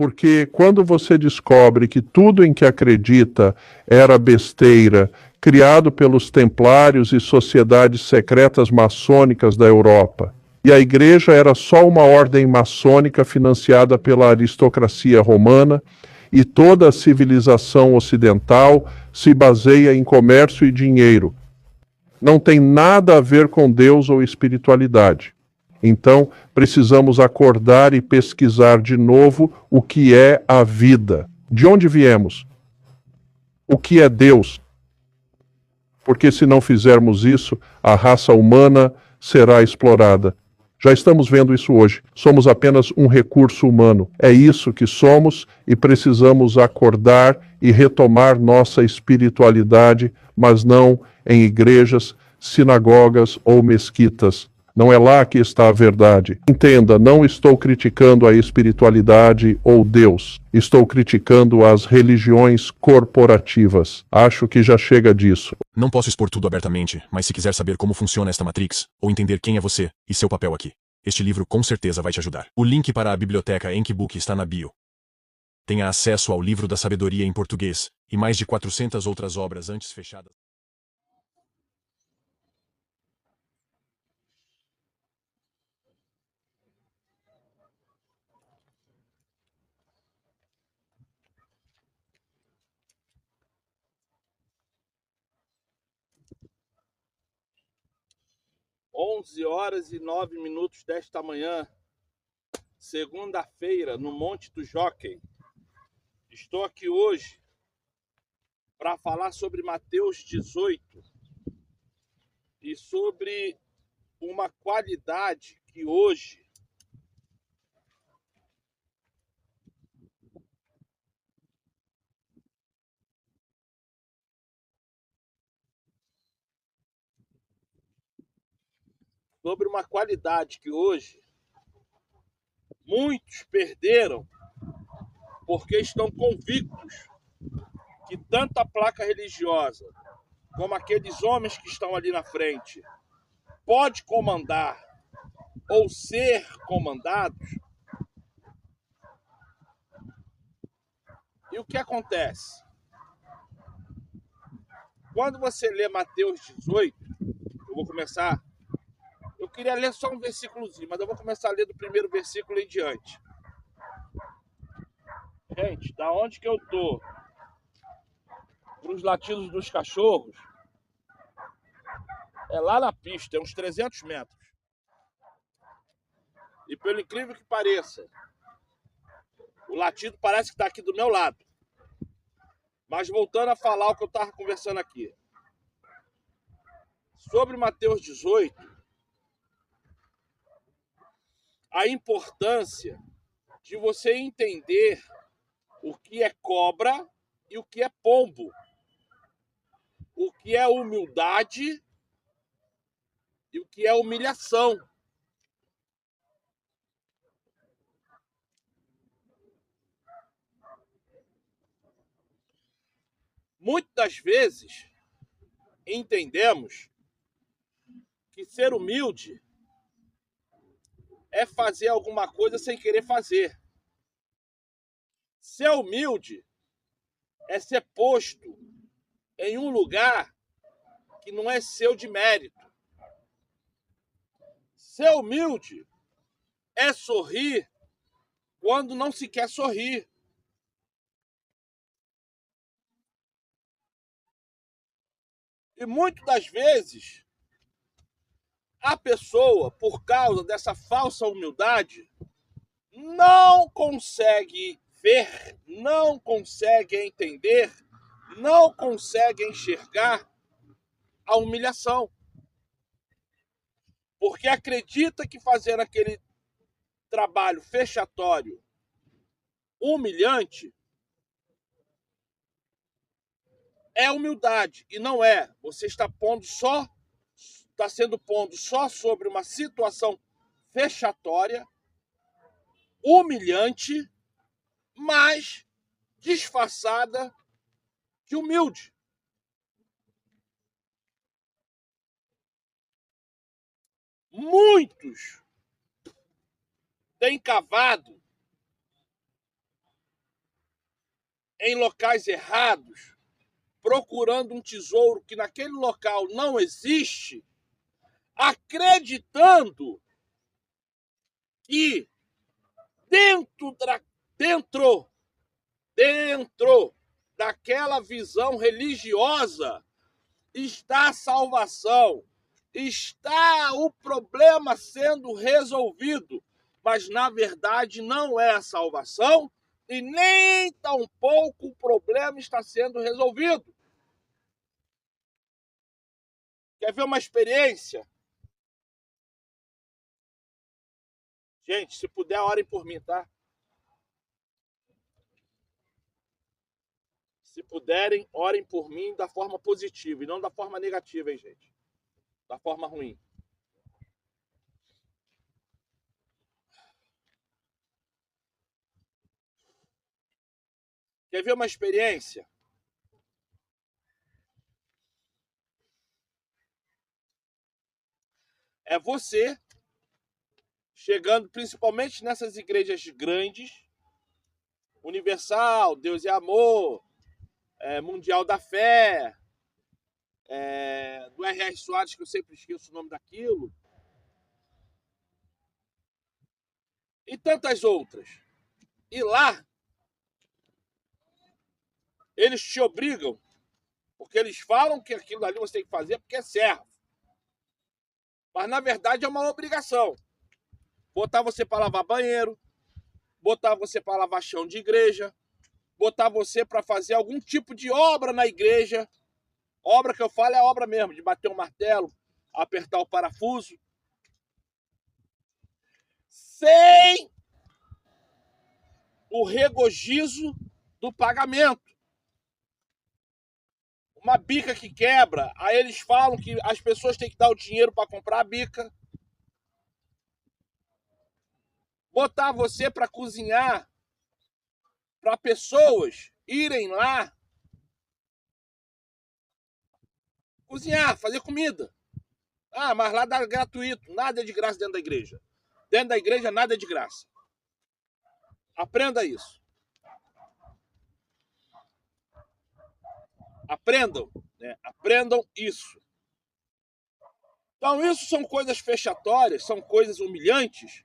Porque quando você descobre que tudo em que acredita era besteira, criado pelos templários e sociedades secretas maçônicas da Europa, e a igreja era só uma ordem maçônica financiada pela aristocracia romana, e toda a civilização ocidental se baseia em comércio e dinheiro. Não tem nada a ver com Deus ou espiritualidade. Então, precisamos acordar e pesquisar de novo o que é a vida. De onde viemos? O que é Deus? Porque se não fizermos isso, a raça humana será explorada. Já estamos vendo isso hoje. Somos apenas um recurso humano. É isso que somos e precisamos acordar e retomar nossa espiritualidade, mas não em igrejas, sinagogas ou mesquitas. Não é lá que está a verdade. Entenda, não estou criticando a espiritualidade ou Deus. Estou criticando as religiões corporativas. Acho que já chega disso. Não posso expor tudo abertamente, mas se quiser saber como funciona esta Matrix, ou entender quem é você e seu papel aqui, este livro com certeza vai te ajudar. O link para a biblioteca Enkibook está na bio. Tenha acesso ao livro da sabedoria em português, e mais de 400 outras obras antes fechadas. Onze horas e 9 minutos desta manhã, segunda-feira, no Monte do Jockey. Estou aqui hoje para falar sobre Mateus 18 e sobre uma qualidade que hoje muitos perderam porque estão convictos que tanto a placa religiosa como aqueles homens que estão ali na frente pode comandar ou ser comandados. E o que acontece? Quando você lê Mateus 18, eu vou começar. Eu queria ler só um versículozinho, mas eu vou começar a ler do primeiro versículo em diante. Gente, da onde que eu tô para os latidos dos cachorros, é lá na pista, é uns 300 metros. E pelo incrível que pareça, o latido parece que está aqui do meu lado. Mas voltando a falar o que eu estava conversando aqui. Sobre Mateus 18, a importância de você entender o que é cobra e o que é pombo. O que é humildade e o que é humilhação. Muitas vezes entendemos que ser humilde é fazer alguma coisa sem querer fazer. Ser humilde é ser posto em um lugar que não é seu de mérito. Ser humilde é sorrir quando não se quer sorrir. E muitas das vezes, a pessoa, por causa dessa falsa humildade, não consegue ver, não consegue entender, não consegue enxergar a humilhação. Porque acredita que fazendo aquele trabalho fechatório, humilhante, é humildade. E não é. Você está sendo pondo só sobre uma situação fechatória, humilhante, mas disfarçada de humilde. Muitos têm cavado em locais errados, procurando um tesouro que naquele local não existe, acreditando que dentro daquela visão religiosa está a salvação, está o problema sendo resolvido, mas na verdade não é a salvação e nem tampouco o problema está sendo resolvido. Quer ver uma experiência? Gente, se puder, orem por mim, tá? Se puderem, orem por mim da forma positiva e não da forma negativa, hein, gente? Da forma ruim. Quer ver uma experiência? É você chegando principalmente nessas igrejas grandes, Universal, Deus é Amor, Mundial da Fé, do R.R. Soares, que eu sempre esqueço o nome daquilo, e tantas outras. E lá, eles te obrigam, porque eles falam que aquilo ali você tem que fazer porque é servo. Mas, na verdade, é uma obrigação. Botar você para lavar banheiro, botar você para lavar chão de igreja, botar você para fazer algum tipo de obra na igreja. Obra que eu falo é obra mesmo, de bater um martelo, apertar o parafuso. Sem o regozijo do pagamento. Uma bica que quebra, aí eles falam que as pessoas têm que dar o dinheiro para comprar a bica. Botar você para cozinhar, para pessoas irem lá cozinhar, fazer comida. Ah, mas lá dá gratuito, nada é de graça dentro da igreja. Dentro da igreja nada é de graça. Aprenda isso. Aprendam, né? Aprendam isso. Então, isso são coisas fechatórias, são coisas humilhantes,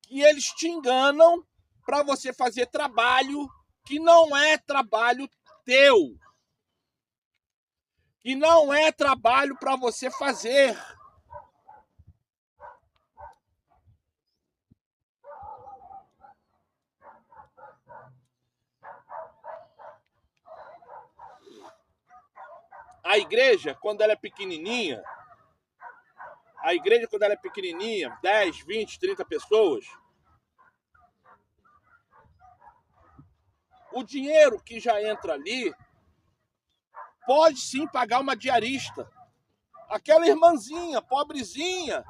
que eles te enganam para você fazer trabalho que não é trabalho teu. Que não é trabalho para você fazer. A igreja, quando ela é pequenininha, 10, 20, 30 pessoas, o dinheiro que já entra ali pode sim pagar uma diarista. Aquela irmãzinha, pobrezinha,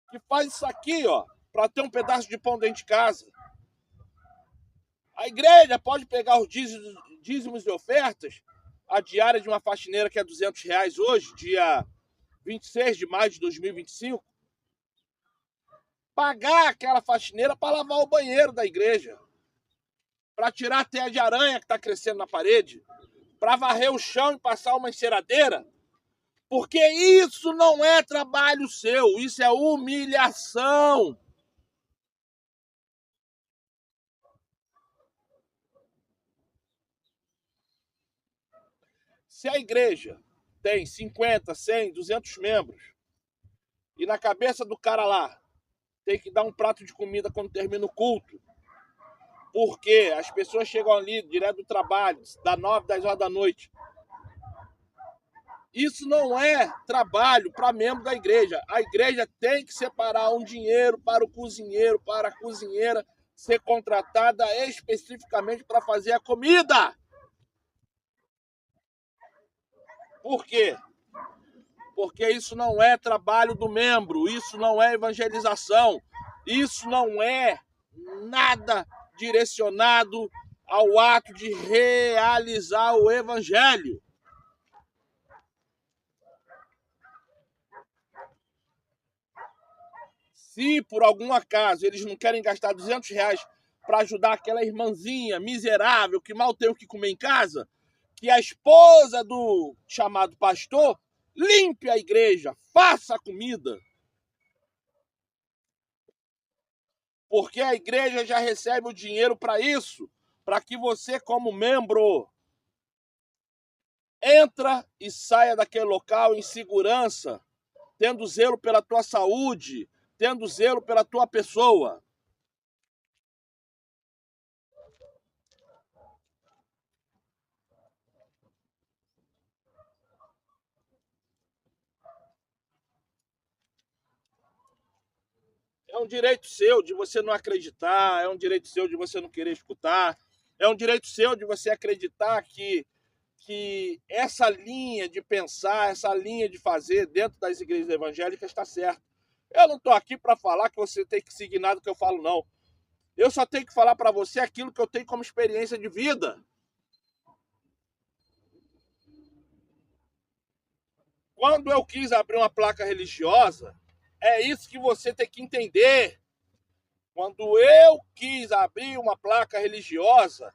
que faz isso aqui, ó, para ter um pedaço de pão dentro de casa. A igreja pode pegar os dízimos e ofertas, a diária de uma faxineira que é R$200 hoje, dia 26 de maio de 2025, pagar aquela faxineira para lavar o banheiro da igreja, para tirar a teia de aranha que está crescendo na parede, para varrer o chão e passar uma enceradeira, porque isso não é trabalho seu, isso é humilhação. Se a igreja tem 50, 100, 200 membros e na cabeça do cara lá tem que dar um prato de comida quando termina o culto, porque as pessoas chegam ali direto do trabalho, das 9, 10 horas da noite. Isso não é trabalho para membro da igreja. A igreja tem que separar um dinheiro para o cozinheiro, para a cozinheira ser contratada especificamente para fazer a comida. Por quê? Porque isso não é trabalho do membro, isso não é evangelização, isso não é nada direcionado ao ato de realizar o evangelho. Se por algum acaso eles não querem gastar R$200 para ajudar aquela irmãzinha miserável que mal tem o que comer em casa, que a esposa do chamado pastor limpe a igreja, faça a comida. Porque a igreja já recebe o dinheiro para isso, para que você, como membro, entra e saia daquele local em segurança, tendo zelo pela tua saúde, tendo zelo pela tua pessoa. É um direito seu de você não acreditar, é um direito seu de você não querer escutar, é um direito seu de você acreditar que essa linha de pensar, essa linha de fazer dentro das igrejas evangélicas está certa. Eu não estou aqui para falar que você tem que seguir nada que eu falo, não. Eu só tenho que falar para você aquilo que eu tenho como experiência de vida. Quando eu quis abrir uma placa religiosa, é isso que você tem que entender. Quando eu quis abrir uma placa religiosa,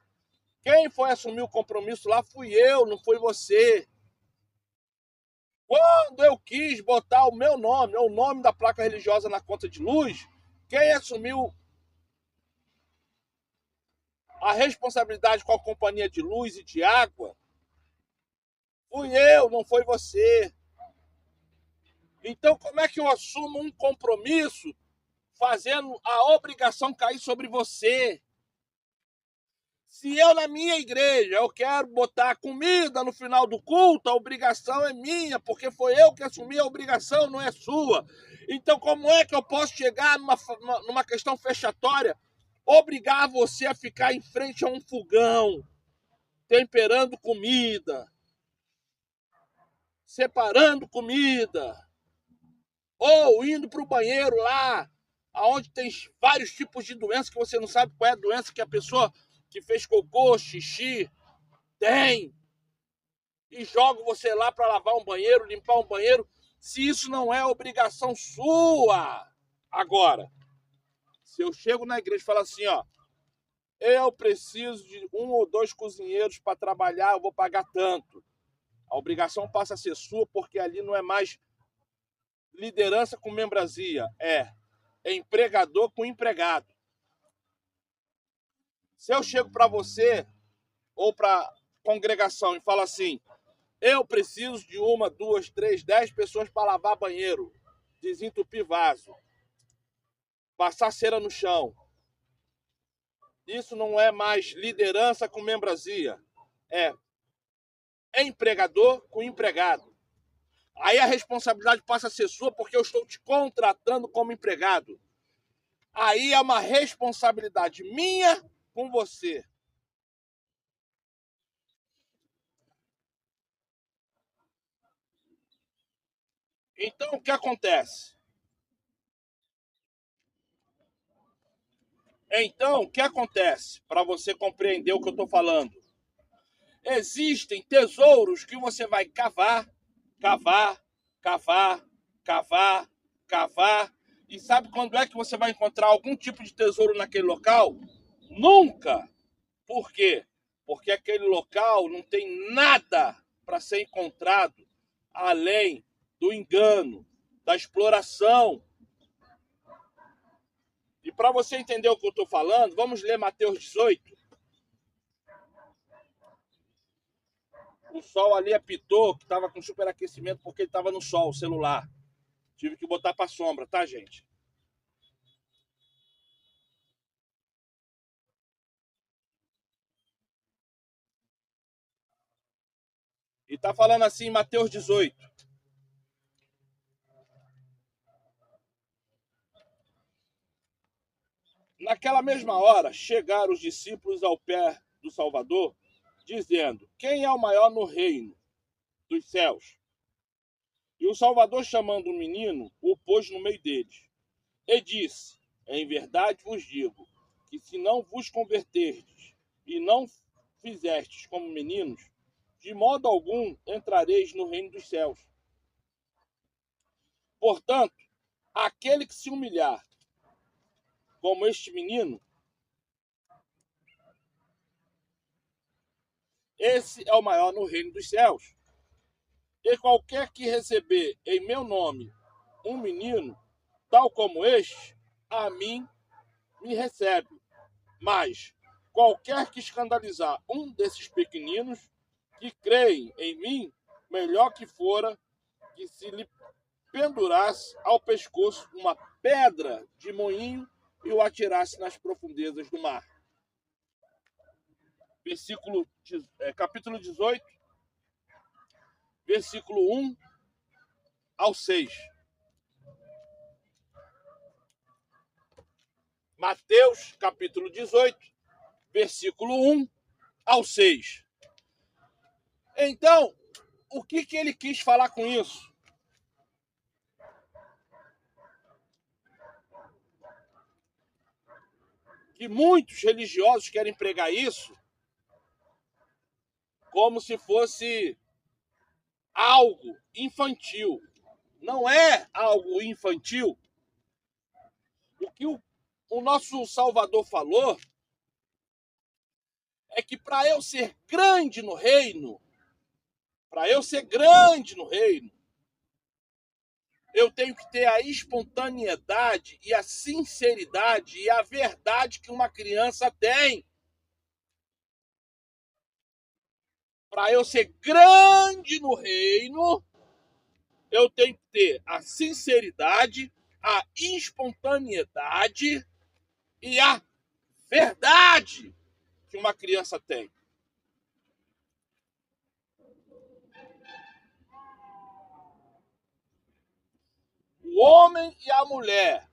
quem foi assumir o compromisso lá fui eu, não foi você. Quando eu quis botar o meu nome, o nome da placa religiosa na conta de luz, quem assumiu a responsabilidade com a companhia de luz e de água fui eu, não foi você. Então, como é que eu assumo um compromisso fazendo a obrigação cair sobre você? Se eu, na minha igreja, eu quero botar comida no final do culto, a obrigação é minha, porque foi eu que assumi a obrigação, não é sua. Então, como é que eu posso chegar numa questão fechatória, obrigar você a ficar em frente a um fogão, temperando comida, separando comida, ou indo para o banheiro lá, onde tem vários tipos de doenças que você não sabe qual é a doença que a pessoa que fez cocô, xixi, tem, e jogo você lá para lavar um banheiro, limpar um banheiro, se isso não é obrigação sua. Agora, se eu chego na igreja e falo assim, ó, eu preciso de 1 ou 2 cozinheiros para trabalhar, eu vou pagar tanto. A obrigação passa a ser sua, porque ali não é mais liderança com membresia, é empregador com empregado. Se eu chego para você ou para congregação e falo assim, eu preciso de 1, 2, 3, 10 pessoas para lavar banheiro, desentupir vaso, passar cera no chão. Isso não é mais liderança com membresia, é empregador com empregado. Aí a responsabilidade passa a ser sua porque eu estou te contratando como empregado. Aí é uma responsabilidade minha com você. Então, o que acontece? Para você compreender o que eu estou falando? Existem tesouros que você vai cavar, cavar, cavar, cavar, cavar. E sabe quando é que você vai encontrar algum tipo de tesouro naquele local? Nunca! Por quê? Porque aquele local não tem nada para ser encontrado além do engano, da exploração. E para você entender o que eu estou falando, vamos ler Mateus 18. O sol ali apitou, que estava com superaquecimento porque ele estava no sol, o celular. Tive que botar para sombra, tá, gente? E tá falando assim em Mateus 18. Naquela mesma hora, chegaram os discípulos ao pé do Salvador, dizendo, quem é o maior no reino dos céus? E o Salvador, chamando um menino, o pôs no meio deles. E disse, em verdade vos digo, que se não vos converterdes e não fizestes como meninos, de modo algum entrareis no reino dos céus. Portanto, aquele que se humilhar como este menino, esse é o maior no reino dos céus. E qualquer que receber em meu nome um menino, tal como este, a mim me recebe. Mas qualquer que escandalizar um desses pequeninos que creem em mim, melhor que fora que se lhe pendurasse ao pescoço uma pedra de moinho e o atirasse nas profundezas do mar. Capítulo 18, versículo 1 ao 6. Mateus, capítulo 18, versículo 1 ao 6. Então, o que ele quis falar com isso? Que muitos religiosos querem pregar isso como se fosse algo infantil. Não é algo infantil. O que o nosso Salvador falou é que para eu ser grande no reino, eu tenho que ter a espontaneidade e a sinceridade e a verdade que uma criança tem. Para eu ser grande no reino, eu tenho que ter a sinceridade, a espontaneidade e a verdade que uma criança tem. O homem e a mulher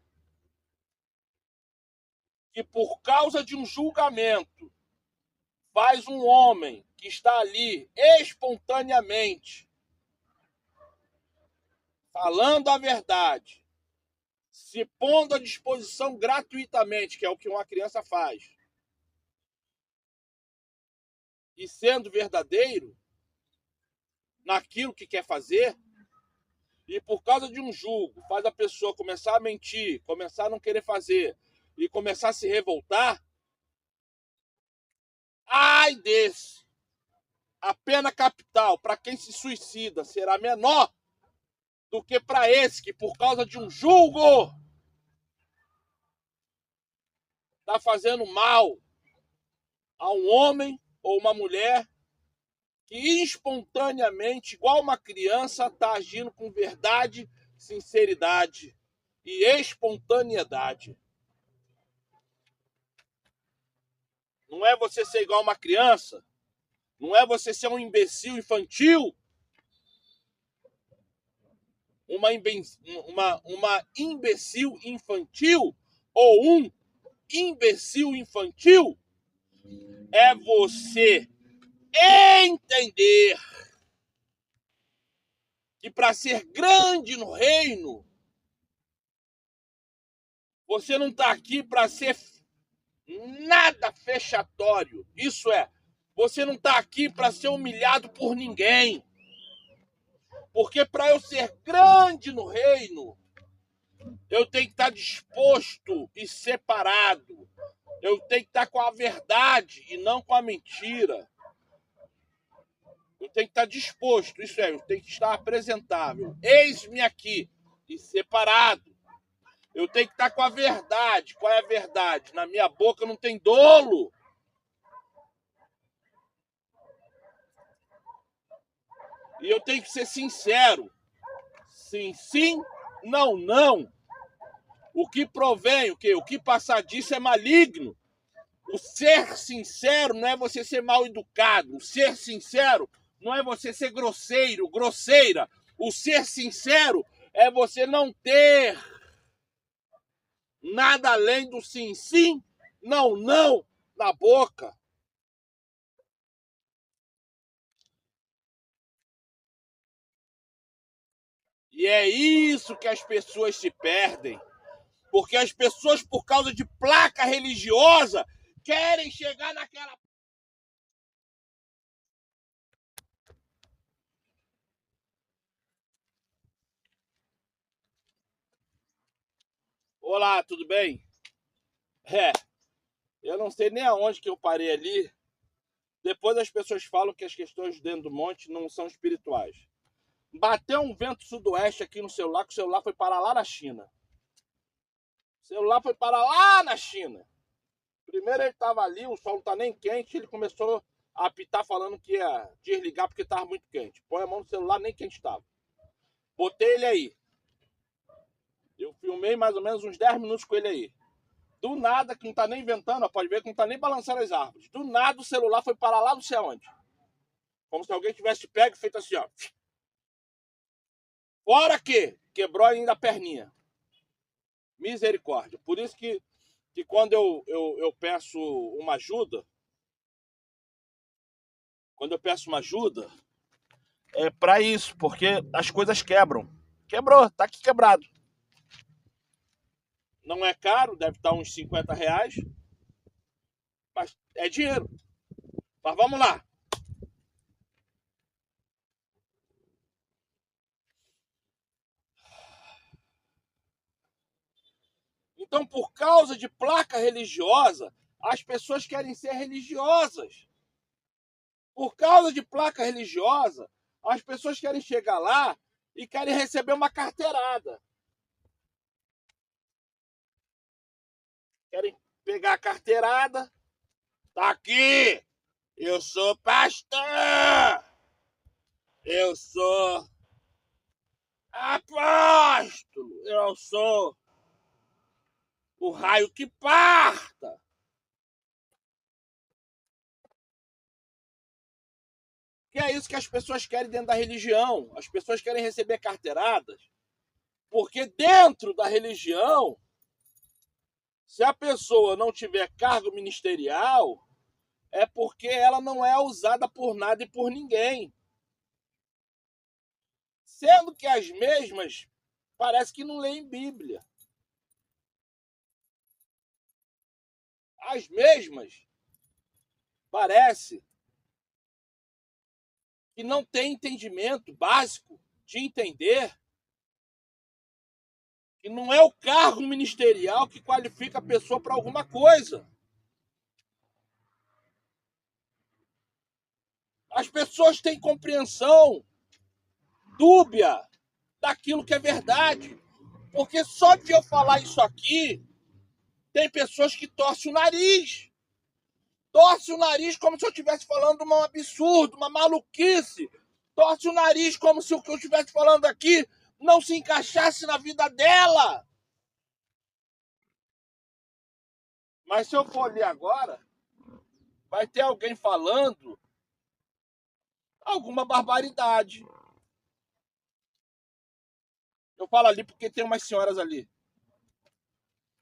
que por causa de um julgamento faz um homem que está ali espontaneamente falando a verdade, se pondo à disposição gratuitamente, que é o que uma criança faz, e sendo verdadeiro naquilo que quer fazer, e por causa de um julgo faz a pessoa começar a mentir, começar a não querer fazer e começar a se revoltar, ai desse! A pena capital para quem se suicida será menor do que para esse que, por causa de um julgo, está fazendo mal a um homem ou uma mulher que espontaneamente, igual uma criança, está agindo com verdade, sinceridade e espontaneidade. Não é você ser igual uma criança, não é você ser um imbecil infantil, uma imbecil infantil ou um imbecil infantil, é você entender que para ser grande no reino, você não está aqui para ser nada fechatório. Isso é, você não está aqui para ser humilhado por ninguém. Porque para eu ser grande no reino, eu tenho que estar disposto e separado. Eu tenho que estar com a verdade e não com a mentira. Eu tenho que estar disposto, isso é, eu tenho que estar apresentável. Eis-me aqui e separado. Eu tenho que estar com a verdade. Qual é a verdade? Na minha boca não tem dolo. E eu tenho que ser sincero. Sim, sim, não, não. O que provém, o que passar disso é maligno. O ser sincero não é você ser mal educado. O ser sincero não é você ser grosseiro, grosseira. O ser sincero é você não ter nada além do sim, sim, não, não na boca. E é isso que as pessoas se perdem. Porque as pessoas, por causa de placa religiosa, querem chegar naquela... Olá, tudo bem? Eu não sei nem aonde que eu parei ali, Depois as pessoas falam que as questões dentro do monte não são espirituais. Bateu um vento sudoeste aqui no celular, que o celular foi parar lá na China. O celular foi parar lá na China. Primeiro ele estava ali, o sol não está nem quente, ele começou a apitar falando que ia desligar porque estava muito quente. Põe a mão no celular, nem quente estava. Botei ele aí. Eu filmei mais ou menos uns 10 minutos com ele aí. Do nada, que não está nem ventando, pode ver que não está nem balançando as árvores. Do nada o celular foi parar lá não sei aonde. Como se alguém tivesse pego e feito assim, ó. Fora que quebrou ainda a perninha. Misericórdia. Por isso que quando eu peço uma ajuda, é para isso, porque as coisas quebram. Quebrou, tá aqui quebrado. Não é caro, deve estar uns R$50, mas é dinheiro. Mas vamos lá. Então, por causa de placa religiosa, as pessoas querem ser religiosas. Por causa de placa religiosa, as pessoas querem chegar lá e querem receber uma carteirada. Querem pegar a carteirada. Tá aqui! Eu sou pastor! Eu sou apóstolo! Eu sou o raio que parta! Que é isso que as pessoas querem dentro da religião. As pessoas querem receber carteiradas, porque dentro da religião, se a pessoa não tiver cargo ministerial, é porque ela não é usada por nada e por ninguém. Sendo que as mesmas parece que não leem Bíblia. As mesmas parece que não tem entendimento básico de entender que não é o cargo ministerial que qualifica a pessoa para alguma coisa. As pessoas têm compreensão dúbia daquilo que é verdade. Porque só de eu falar isso aqui, tem pessoas que torcem o nariz. Torce o nariz como se eu estivesse falando um absurdo, uma maluquice. Torce o nariz como se o que eu estivesse falando aqui não se encaixasse na vida dela. Mas se eu for ler agora, vai ter alguém falando alguma barbaridade. Eu falo ali porque tem umas senhoras ali.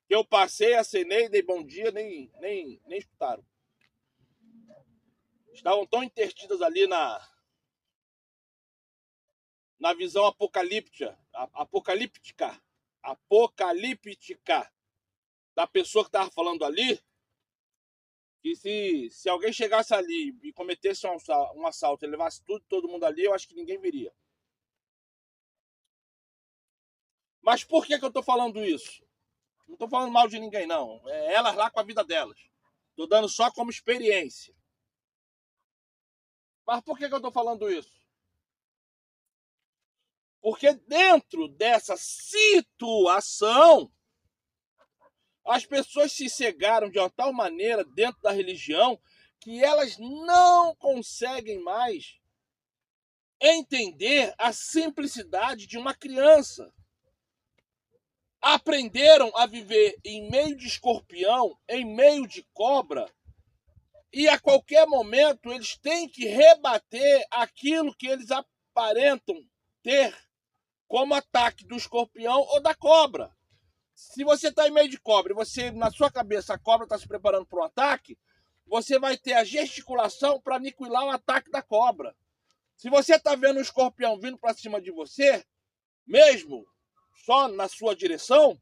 Eu passei, acenei, dei bom dia, nem escutaram. Estavam tão intertidas ali na visão apocalíptica da pessoa que estava falando ali, que se alguém chegasse ali e cometesse um assalto e levasse todo mundo ali, eu acho que ninguém viria. Mas por que eu estou falando isso? Não estou falando mal de ninguém, não. É elas lá com a vida delas. Estou dando só como experiência. Mas por que eu estou falando isso? Porque dentro dessa situação, as pessoas se cegaram de uma tal maneira dentro da religião que elas não conseguem mais entender a simplicidade de uma criança. Aprenderam a viver em meio de escorpião, em meio de cobra, e a qualquer momento eles têm que rebater aquilo que eles aparentam ter como ataque do escorpião ou da cobra. Se você está em meio de cobra e você, na sua cabeça, a cobra está se preparando para um ataque, você vai ter a gesticulação para aniquilar o ataque da cobra. Se você está vendo um escorpião vindo para cima de você, mesmo só na sua direção,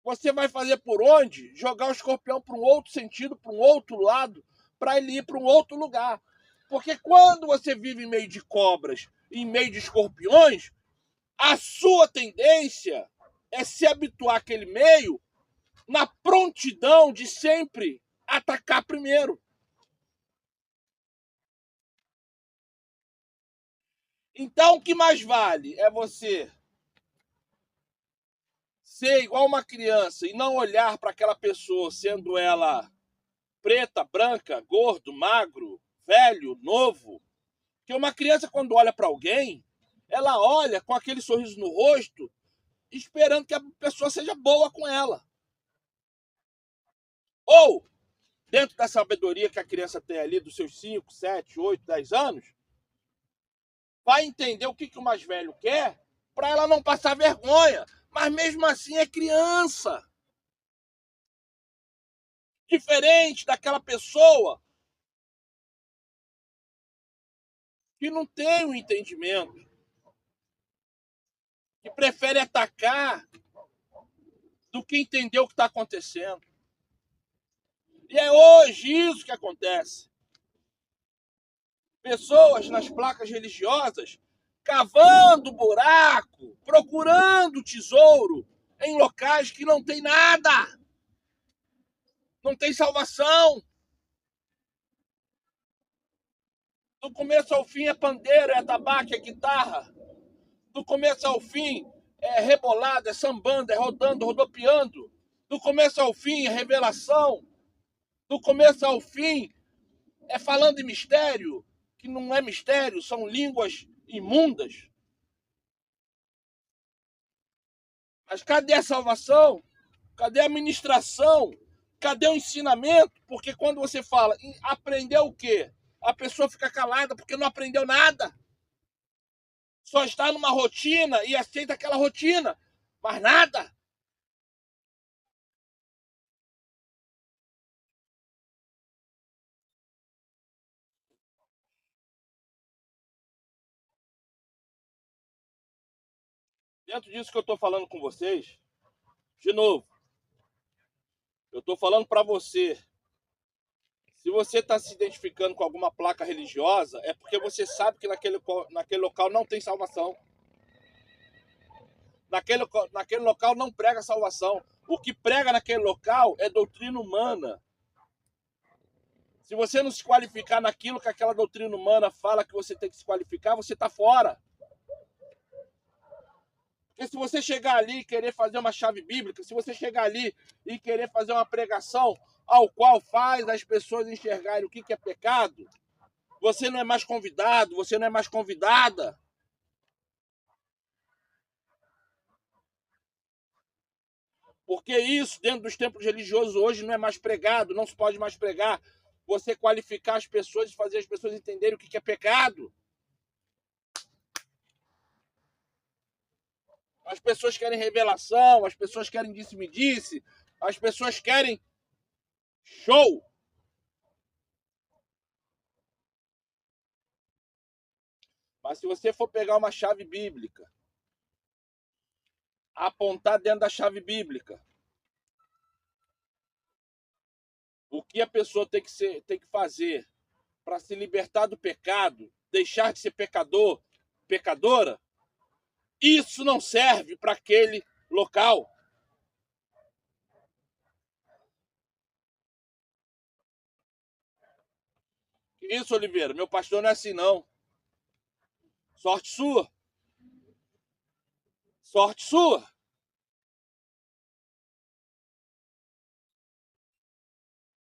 você vai fazer por onde? Jogar o escorpião para um outro sentido, para um outro lado, para ele ir para um outro lugar. Porque quando você vive em meio de cobras, em meio de escorpiões, a sua tendência é se habituar àquele meio na prontidão de sempre atacar primeiro. Então, o que mais vale é você ser igual uma criança e não olhar para aquela pessoa, sendo ela preta, branca, gordo, magro, velho, novo. Porque uma criança, quando olha para alguém, ela olha com aquele sorriso no rosto, esperando que a pessoa seja boa com ela. Ou, dentro da sabedoria que a criança tem ali, dos seus 5, 7, 8, 10 anos, vai entender o que o mais velho quer para ela não passar vergonha. Mas mesmo assim é criança. Diferente daquela pessoa que não tem o entendimento, que prefere atacar do que entender o que está acontecendo. E é hoje isso que acontece. Pessoas nas placas religiosas cavando buraco, procurando tesouro em locais que não tem nada. Não tem salvação. Do começo ao fim é pandeiro, é tabaco, é guitarra. Do começo ao fim é rebolada, é sambando, é rodando, rodopiando. Do começo ao fim é revelação. Do começo ao fim é falando em mistério, que não é mistério, são línguas imundas. Mas cadê a salvação? Cadê a ministração? Cadê o ensinamento? Porque quando você fala em aprender o quê? A pessoa fica calada porque não aprendeu nada. Só está numa rotina e aceita aquela rotina. Mas nada. Dentro disso que eu estou falando com vocês, de novo, eu estou falando para você. Se você está se identificando com alguma placa religiosa, é porque você sabe que naquele local não tem salvação. Naquele local não prega salvação. O que prega naquele local é doutrina humana. Se você não se qualificar naquilo que aquela doutrina humana fala que você tem que se qualificar, você está fora. Porque se você chegar ali e querer fazer uma chave bíblica, se você chegar ali e querer fazer uma pregação ao qual faz as pessoas enxergarem o que é pecado, você não é mais convidado, você não é mais convidada. Porque isso, dentro dos templos religiosos hoje, não é mais pregado, não se pode mais pregar. Você qualificar as pessoas e fazer as pessoas entenderem o que é pecado. As pessoas querem revelação, as pessoas querem disse-me-disse, as pessoas querem show. Mas se você for pegar uma chave bíblica, apontar dentro da chave bíblica, o que a pessoa tem que fazer para se libertar do pecado, deixar de ser pecador, pecadora, isso não serve para aquele local. Isso, Oliveira, meu pastor não é assim, não. Sorte sua. Sorte sua.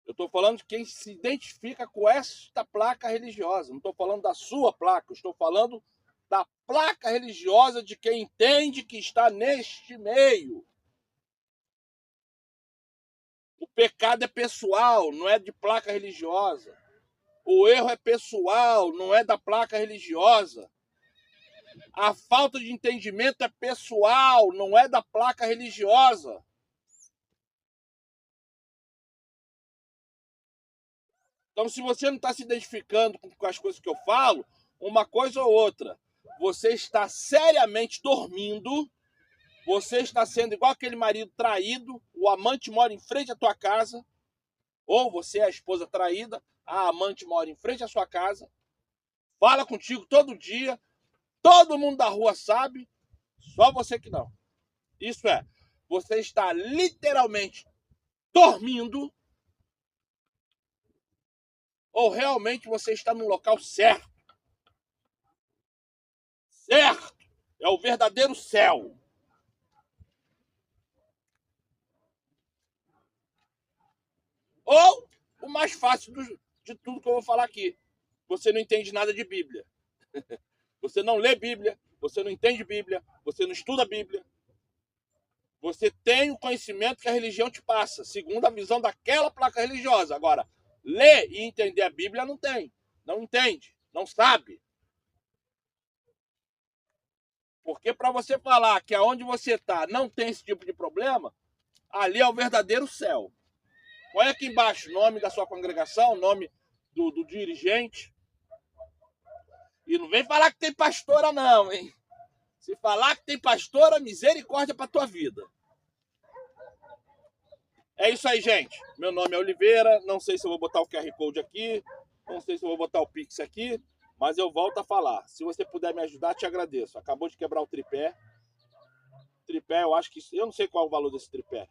Eu estou falando de quem se identifica com esta placa religiosa. Não estou falando da sua placa. Eu estou falando da placa religiosa de quem entende que está neste meio. O pecado é pessoal, não é de placa religiosa. O erro é pessoal, não é da placa religiosa. A falta de entendimento é pessoal, não é da placa religiosa. Então, se você não está se identificando com as coisas que eu falo, uma coisa ou outra, você está seriamente dormindo, você está sendo igual aquele marido traído, o amante mora em frente à tua casa, ou você é a esposa traída, a amante mora em frente à sua casa, fala contigo todo dia, todo mundo da rua sabe, só você que não. Isso é, você está literalmente dormindo, ou realmente você está no local certo. certo? É o verdadeiro céu. Ou o mais fácil de tudo que eu vou falar aqui. Você não entende nada de Bíblia. Você não lê Bíblia, você não entende Bíblia, você não estuda Bíblia. Você tem o conhecimento que a religião te passa, segundo a visão daquela placa religiosa. Agora, ler e entender a Bíblia não tem. Não entende, não sabe. Porque para você falar que aonde você está não tem esse tipo de problema, ali é o verdadeiro céu. Olha aqui embaixo o nome da sua congregação, o nome do dirigente. E não vem falar que tem pastora não, hein? Se falar que tem pastora, misericórdia para tua vida. É isso aí, gente. Meu nome é Oliveira. Não sei se eu vou botar o QR Code aqui. Não sei se eu vou botar o Pix aqui. Mas eu volto a falar. Se você puder me ajudar, te agradeço. Acabou de quebrar o tripé. Tripé, eu acho que... Eu não sei qual é o valor desse tripé.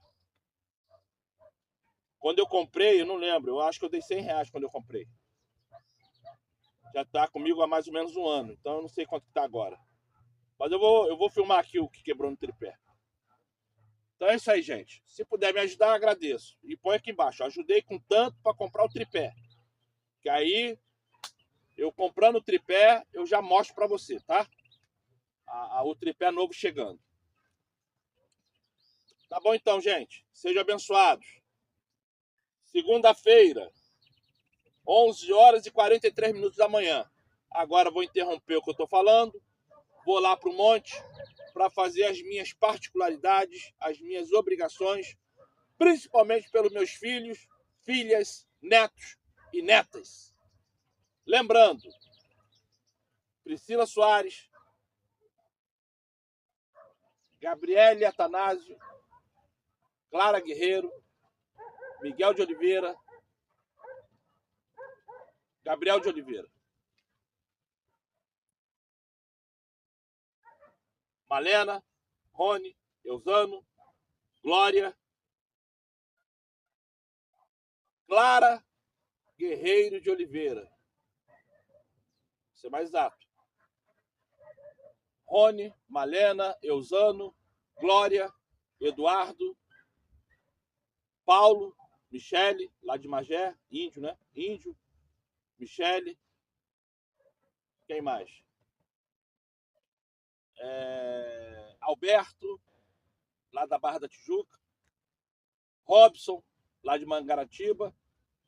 Quando eu comprei, eu não lembro. Eu acho que eu dei R$100 quando eu comprei. Já tá comigo há mais ou menos um ano. Então eu não sei quanto que tá agora. Mas eu vou filmar aqui o que quebrou no tripé. Então é isso aí, gente. Se puder me ajudar, agradeço. E põe aqui embaixo. Ajudei com tanto para comprar o tripé. Que aí, eu comprando o tripé, eu já mostro para você, tá? O tripé novo chegando. Tá bom então, gente. Sejam abençoados. Segunda-feira, 11h43 da manhã. Agora vou interromper o que eu tô falando. Vou lá pro monte para fazer as minhas particularidades, as minhas obrigações, principalmente pelos meus filhos, filhas, netos e netas. Lembrando, Priscila Soares, Gabriele Atanásio, Clara Guerreiro, Miguel de Oliveira, Gabriel de Oliveira, Malena, Rony, Eusano, Glória, Clara Guerreiro de Oliveira. Vou ser mais exato. Rony, Malena, Eusano, Glória, Eduardo, Paulo, Michele, lá de Magé, índio, né? Índio, Michele. Quem mais? Alberto, lá da Barra da Tijuca. Robson, lá de Mangaratiba.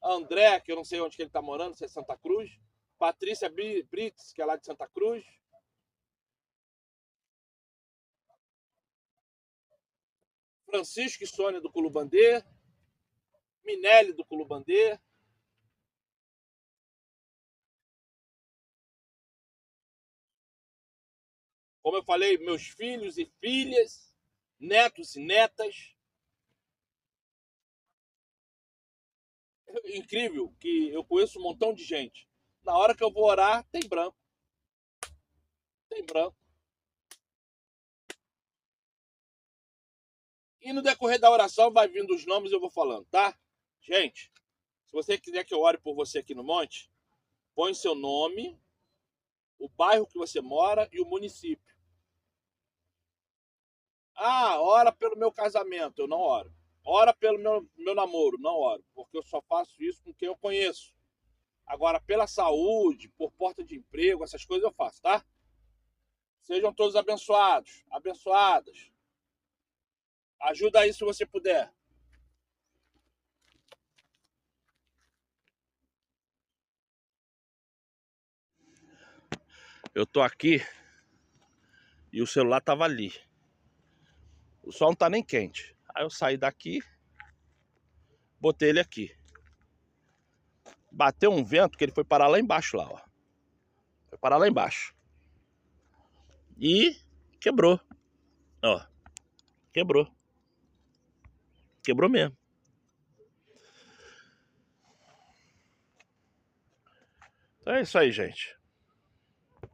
André, que eu não sei onde que ele está morando, se é Santa Cruz. Patrícia Brits, que é lá de Santa Cruz. Francisco e Sônia do Culubandê. Minelli do Culubandê. Como eu falei, meus filhos e filhas, netos e netas. Incrível que eu conheço um montão de gente. Na hora que eu vou orar, tem branco. Tem branco. E no decorrer da oração vai vindo os nomes e eu vou falando, tá? Gente, se você quiser que eu ore por você aqui no monte, põe seu nome, o bairro que você mora e o município. Ah, ora pelo meu casamento, eu não oro. Ora pelo meu namoro, não oro, porque eu só faço isso com quem eu conheço. Agora, pela saúde, por porta de emprego, essas coisas eu faço, tá? Sejam todos abençoados, abençoadas. Ajuda aí se você puder. Eu tô aqui e o celular tava ali. O sol não tá nem quente. Aí eu saí daqui, botei ele aqui. Bateu um vento que ele foi parar lá embaixo lá, ó. Foi parar lá embaixo. E quebrou. Ó. Quebrou. Quebrou mesmo. Então é isso aí, gente.